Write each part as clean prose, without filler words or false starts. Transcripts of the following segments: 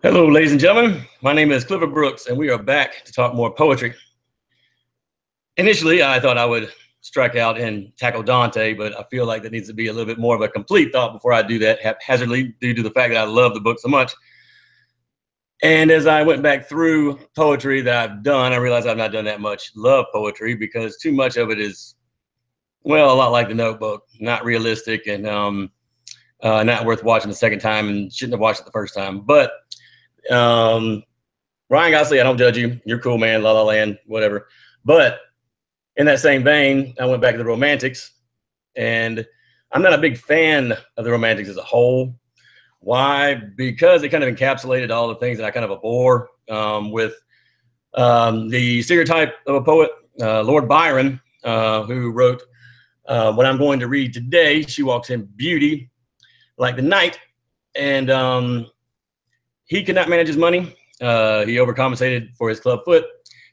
Hello, ladies and gentlemen. My name is Clifford Brooks, and we are back to talk more poetry. Initially, I thought I would strike out and tackle Dante, but I feel like that needs to be a little bit more of a complete thought before I do that haphazardly due to the fact that I love the book so much. And as I went back through poetry that I've done, I realized I've not done that much love poetry because too much of it is, well, a lot like the Notebook, not realistic and not worth watching the second time and shouldn't have watched it the first time. But Ryan Gosling, I don't judge you. You're cool, man. La La Land, whatever. But in that same vein, I went back to the Romantics, and I'm not a big fan of the Romantics as a whole. Why? Because it kind of encapsulated all the things that I kind of abhor with the stereotype of a poet, Lord Byron, who wrote, "What I'm going to read today, she walks in beauty like the night," and he could not manage his money. He overcompensated for his club foot.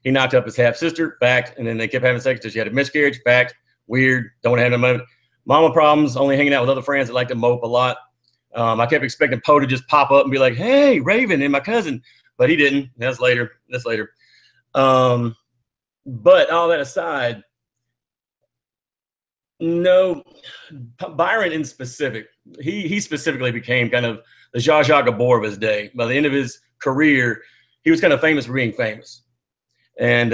He knocked up his half sister, fact, and then they kept having sex until she had a miscarriage, fact, weird, don't want to have no money. Mama problems, only hanging out with other friends that like to mope a lot. I kept expecting Poe to just pop up and be like, "Hey, Raven and my cousin," but he didn't. That's later. But all that aside, no, Byron in specific, he specifically became kind of the Zsa Zsa Gabor of his day. By the end of his career, he was kind of famous for being famous. And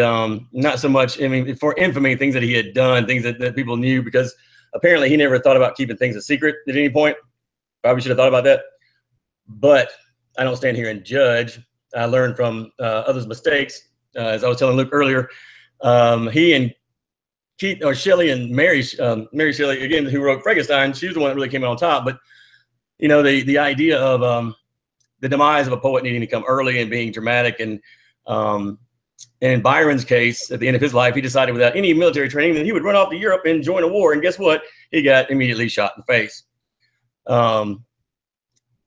not so much, I mean, for infamy, things that he had done, things that people knew, because apparently he never thought about keeping things a secret at any point. Probably should have thought about that. But I don't stand here and judge. I learned from others' mistakes. As I was telling Luke earlier, he and Keith or Shelley and Mary Shelley, again, who wrote Frankenstein, she was the one that really came out on top. But you know, the idea of the demise of a poet needing to come early and being dramatic, and in Byron's case, at the end of his life, he decided without any military training that he would run off to Europe and join a war. And guess what? He got immediately shot in the face.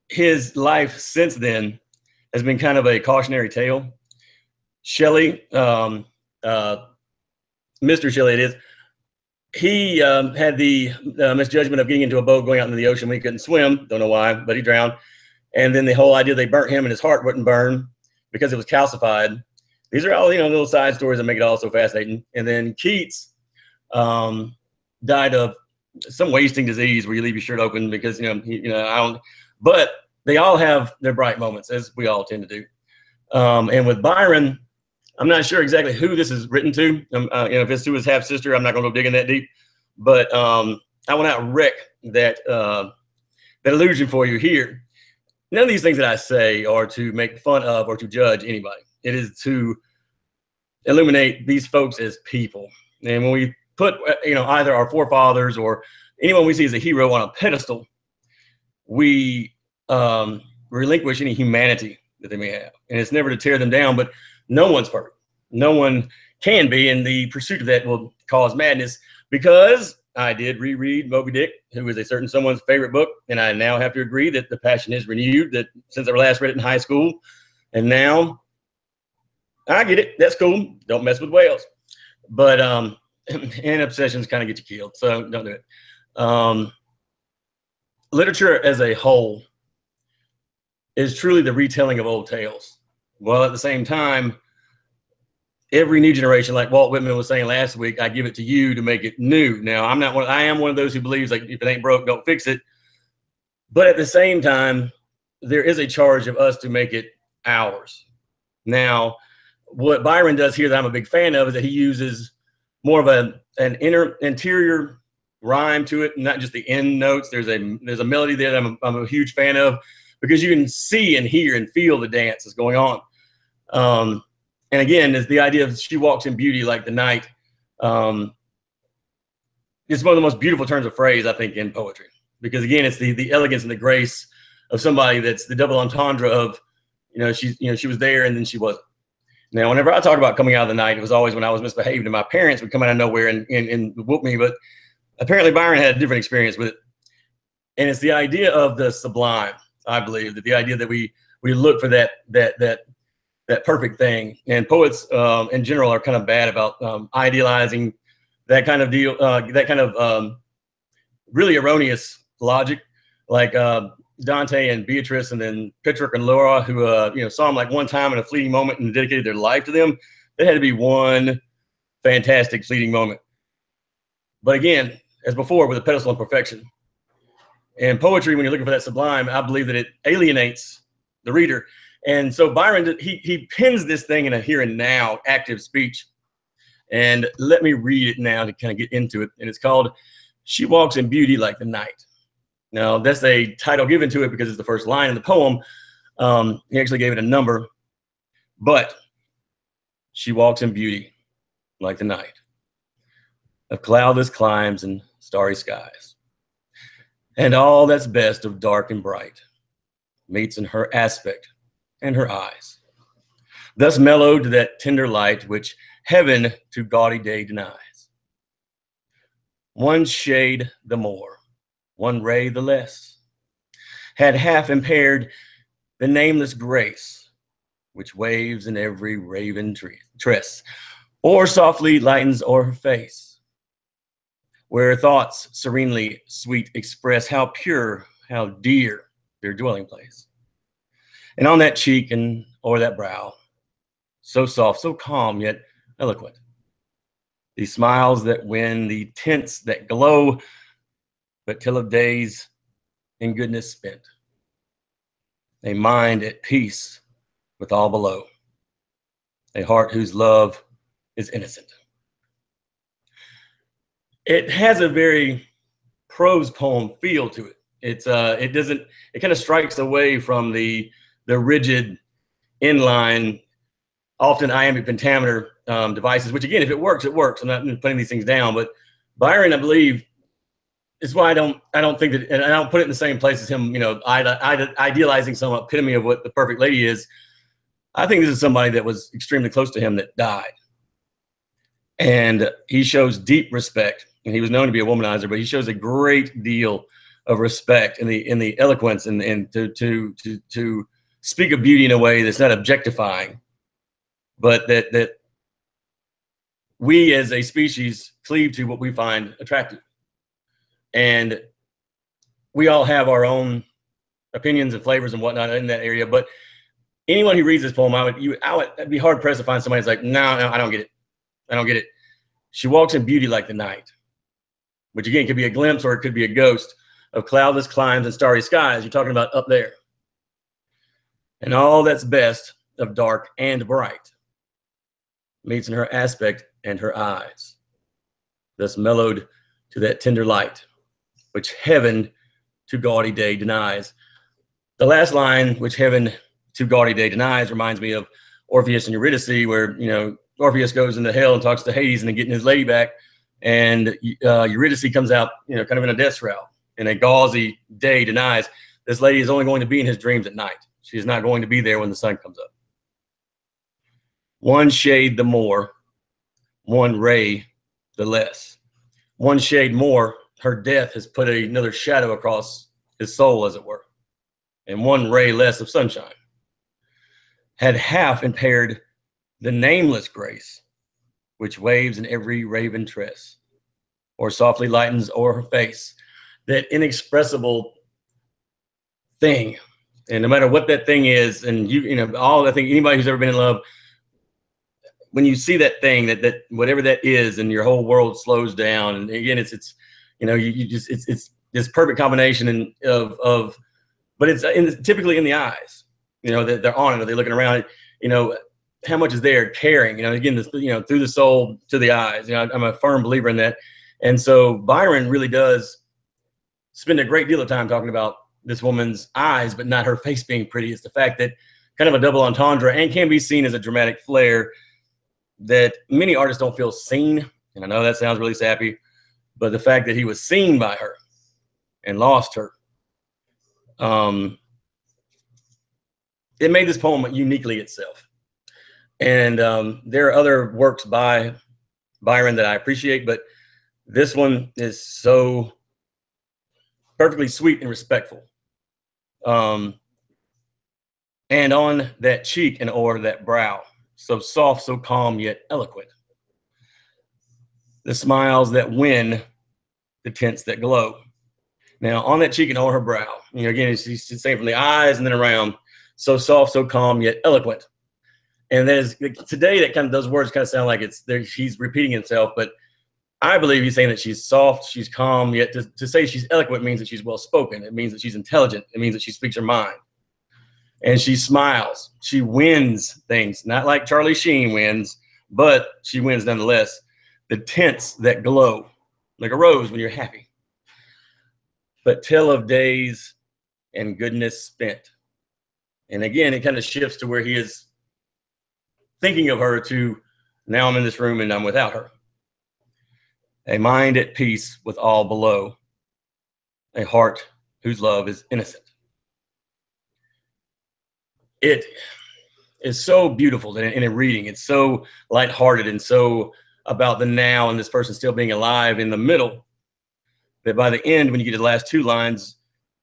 His life since then has been kind of a cautionary tale. Shelley, Mr. Shelley it is, he had the misjudgment of getting into a boat going out into the ocean when he couldn't swim. Don't know why, but he drowned. And then the whole idea they burnt him and his heart wouldn't burn because it was calcified. These are all, you know, little side stories that make it all so fascinating. And then Keats died of some wasting disease where you leave your shirt open because, I don't, but they all have their bright moments, as we all tend to do. And with Byron, I'm not sure exactly who this is written to. If it's to his half sister, I'm not going to go digging that deep. But I will not wreck that illusion for you here. None of these things that I say are to make fun of or to judge anybody. It is to illuminate these folks as people. And when we put, either our forefathers or anyone we see as a hero on a pedestal, we relinquish any humanity that they may have. And it's never to tear them down, but no one's perfect. No one can be, and the pursuit of that will cause madness, because I did reread Moby Dick, who is a certain someone's favorite book, and I now have to agree that the passion is renewed, that since I last read it in high school, and now I get it. That's cool. Don't mess with whales. But and obsessions kind of get you killed, so don't do it. Literature as a whole is truly the retelling of old tales, while at the same time, every new generation, like Walt Whitman was saying last week, I give it to you to make it new. Now, I am one of those who believes, like, if it ain't broke, don't fix it. But at the same time, there is a charge of us to make it ours. Now, what Byron does here that I'm a big fan of is that he uses more of an interior rhyme to it, not just the end notes. There's a melody there that I'm a huge fan of, because you can see and hear and feel the dance that's going on. And again, is the idea of she walks in beauty like the night. It's one of the most beautiful turns of phrase, I think, in poetry, because again, it's the elegance and the grace of somebody that's the double entendre of, she was there and then she wasn't. Now, whenever I talk about coming out of the night, it was always when I was misbehaved and my parents would come out of nowhere and whoop me. But apparently Byron had a different experience with it. And it's the idea of the sublime, I believe, that the idea that we look for that perfect thing. And poets in general are kind of bad about idealizing that kind of deal, that kind of really erroneous logic. Like Dante and Beatrice, and then Petrarch and Laura, who saw him like one time in a fleeting moment and dedicated their life to them. There had to be one fantastic fleeting moment. But again, as before, with a pedestal on perfection. And poetry, when you're looking for that sublime, I believe that it alienates the reader. And so Byron, he pins this thing in a here and now active speech. And let me read it now to kind of get into it. And it's called "She Walks in Beauty Like the Night." Now, that's a title given to it because it's the first line in the poem. He actually gave it a number. But she walks in beauty like the night of cloudless climes and starry skies. And all that's best of dark and bright meets in her aspect and her eyes, thus mellowed to that tender light which heaven to gaudy day denies. One shade the more, one ray the less, had half impaired the nameless grace which waves in every raven tress, or softly lightens o'er her face, where thoughts serenely sweet express how pure, how dear their dwelling place. And on that cheek and o'er that brow, so soft, so calm, yet eloquent, these smiles that win, the tints that glow, but till of days in goodness spent, a mind at peace with all below, a heart whose love is innocent. It has a very prose poem feel to it. It kind of strikes away from the rigid inline, often iambic pentameter devices, which again, if it works, it works. I'm not putting these things down, but Byron, I believe, is why I don't think that, and I don't put it in the same place as him, idealizing some epitome of what the perfect lady is. I think this is somebody that was extremely close to him that died. And he shows deep respect. And he was known to be a womanizer, but he shows a great deal of respect in the eloquence and to speak of beauty in a way that's not objectifying, but that we as a species cleave to what we find attractive. And we all have our own opinions and flavors and whatnot in that area. But anyone who reads this poem, I'd be hard pressed to find somebody that's like, no, I don't get it. I don't get it. She walks in beauty like the night, which again could be a glimpse or it could be a ghost of cloudless climes and starry skies. You're talking about up there. And all that's best of dark and bright meets in her aspect and her eyes, thus mellowed to that tender light, which heaven to gaudy day denies. The last line, which heaven to gaudy day denies, reminds me of Orpheus and Eurydice, where, Orpheus goes into hell and talks to Hades and getting his lady back. And Eurydice comes out, kind of in a death shroud, and a gauzy day denies. This lady is only going to be in his dreams at night. She is not going to be there when the sun comes up. One shade the more, one ray the less. One shade more, her death has put another shadow across his soul, as it were. And one ray less of sunshine had half impaired the nameless grace which waves in every raven tress, or softly lightens o'er her face, that inexpressible thing. And no matter what that thing is, and I think anybody who's ever been in love, when you see that thing, that whatever that is, and your whole world slows down. And again, it's this perfect combination but it's typically in the eyes, that they're on it, or they're looking around, how much is there caring, again, through the soul to the eyes. I'm a firm believer in that. And so Byron really does spend a great deal of time talking about this woman's eyes, but not her face being pretty. It's the fact that kind of a double entendre, and can be seen as a dramatic flair, that many artists don't feel seen. And I know that sounds really sappy, but the fact that he was seen by her and lost her, it made this poem uniquely itself. And there are other works by Byron that I appreciate, but this one is so perfectly sweet and respectful. And on that cheek and o'er that brow, so soft, so calm, yet eloquent, the smiles that win, the tints that glow, Now, on that cheek and on her brow, again, she's saying from the eyes and then around, so soft, so calm, yet eloquent. And there's today that those words kind of sound like he's repeating himself, but I believe he's saying that she's soft, she's calm, yet to say she's eloquent means that she's well spoken. It means that she's intelligent. It means that she speaks her mind. And she smiles. She wins things, not like Charlie Sheen wins, but she wins nonetheless. The tints that glow like a rose when you're happy. But tell of days and goodness spent. And again, it kind of shifts to where he is thinking of her to now I'm in this room and I'm without her. A mind at peace with all below. A heart whose love is innocent. It is so beautiful in a reading. It's so lighthearted and so about the now and this person still being alive in the middle that by the end, when you get to the last two lines,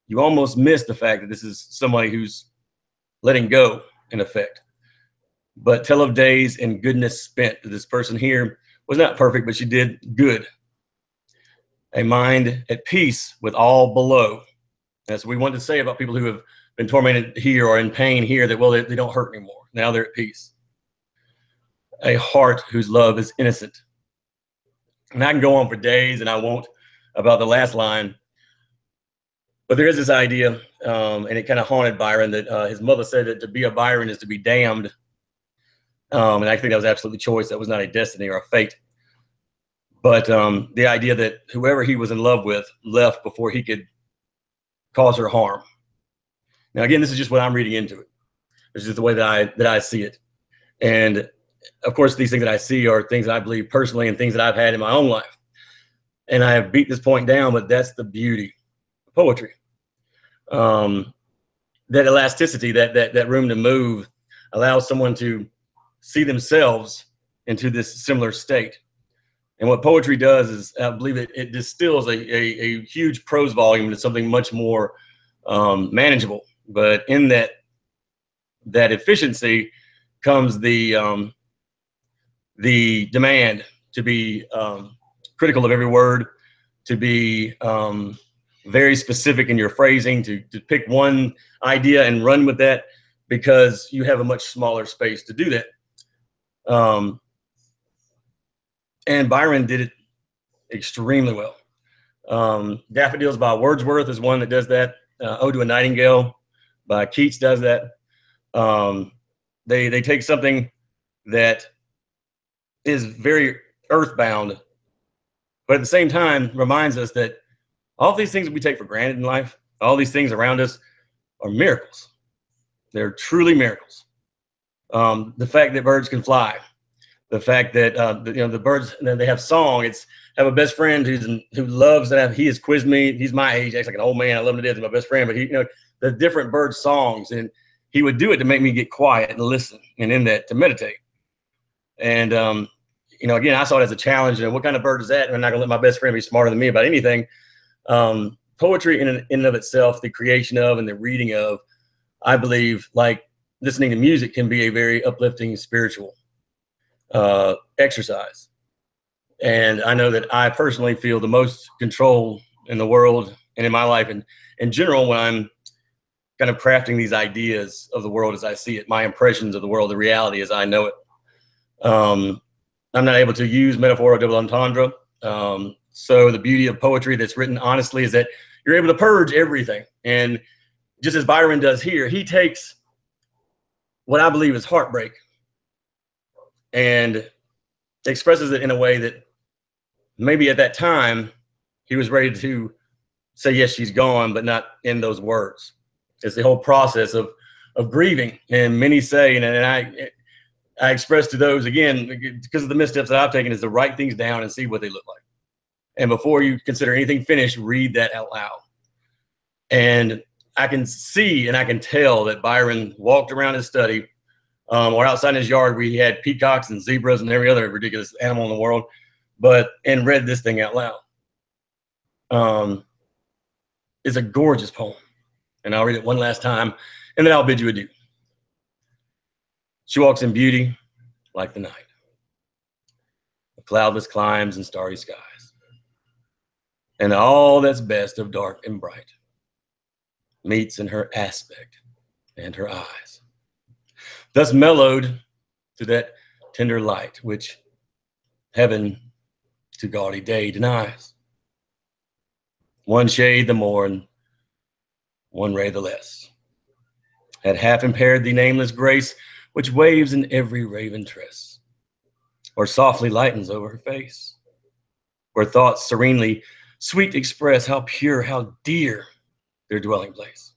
you almost miss the fact that this is somebody who's letting go, in effect. But tell of days and goodness spent. This person here was not perfect, but she did good. A mind at peace with all below. That's what we want to say about people who have been tormented here or in pain here, that, well, they don't hurt anymore. Now they're at peace. A heart whose love is innocent. And I can go on for days, and I won't, about the last line. But there is this idea, and it kind of haunted Byron, that his mother said that to be a Byron is to be damned. And I think that was absolutely choice. That was not a destiny or a fate. But the idea that whoever he was in love with left before he could cause her harm. Now, again, this is just what I'm reading into it. This is just the way that I see it. And of course, these things that I see are things that I believe personally and things that I've had in my own life. And I have beat this point down, but that's the beauty of poetry. That elasticity, that room to move, allows someone to see themselves into this similar state. And what poetry does is, I believe it distills a huge prose volume into something much more manageable. But in that efficiency comes the demand to be critical of every word, to be very specific in your phrasing, to pick one idea and run with that, because you have a much smaller space to do that. And Byron did it extremely well. Daffodils by Wordsworth is one that does that. Ode to a Nightingale by Keats does that. They take something that is very earthbound, but at the same time reminds us that all these things that we take for granted in life, all these things around us, are miracles. They're truly miracles. The fact that birds can fly, the fact that the birds, they have song. I have a best friend who loves that. He has quizzed me. He's my age, acts like an old man. I love him to death. He's my best friend. But the different bird songs, and he would do it to make me get quiet and listen, and in that to meditate. And again, I saw it as a challenge. What kind of bird is that? I'm not gonna let my best friend be smarter than me about anything. Poetry in and of itself, the creation of and the reading of, I believe, like listening to music, can be a very uplifting spiritual exercise. And I know that I personally feel the most control in the world and in my life and in general when I'm kind of crafting these ideas of the world as I see it, my impressions of the world, the reality as I know it. I'm not able to use metaphor or double entendre. So the beauty of poetry that's written honestly is that you're able to purge everything. And just as Byron does here, he takes what I believe is heartbreak and expresses it in a way that maybe at that time he was ready to say, yes, she's gone, but not in those words. It's the whole process of grieving. And many say, and I express to those, again, because of the missteps that I've taken, is to write things down and see what they look like. And before you consider anything finished, read that out loud. And I can see and I can tell that Byron walked around his study or outside his yard where he had peacocks and zebras and every other ridiculous animal in the world, and read this thing out loud. It's a gorgeous poem. And I'll read it one last time, and then I'll bid you adieu. She walks in beauty like the night, of cloudless climes and starry skies. and all that's best of dark and bright meets in her aspect and her eyes, thus mellowed to that tender light which heaven to gaudy day denies. One shade the more and one ray the less had half impaired the nameless grace which waves in every raven tress, or softly lightens over her face, where thoughts serenely sweet express how pure, how dear their dwelling place.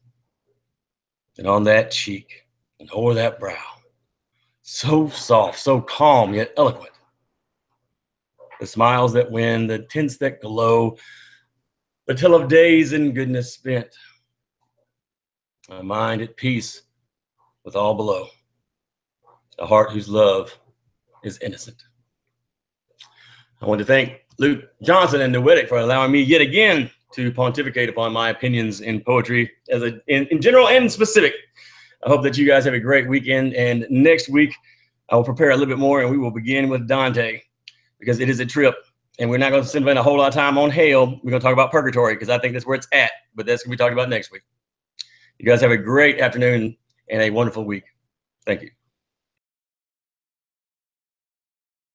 And on that cheek and o'er that brow, so soft, so calm, yet eloquent, the smiles that win, the tints that glow, the tell of days in goodness spent, a mind at peace with all below, a heart whose love is innocent. I want to thank Luke Johnson and Noetic for allowing me yet again to pontificate upon my opinions in poetry in general and specific. I hope that you guys have a great weekend, and next week I will prepare a little bit more and we will begin with Dante, because it is a trip and we're not going to spend a whole lot of time on hell. We're going to talk about purgatory because I think that's where it's at, but that's going to be talked about next week. You guys have a great afternoon and a wonderful week. Thank you.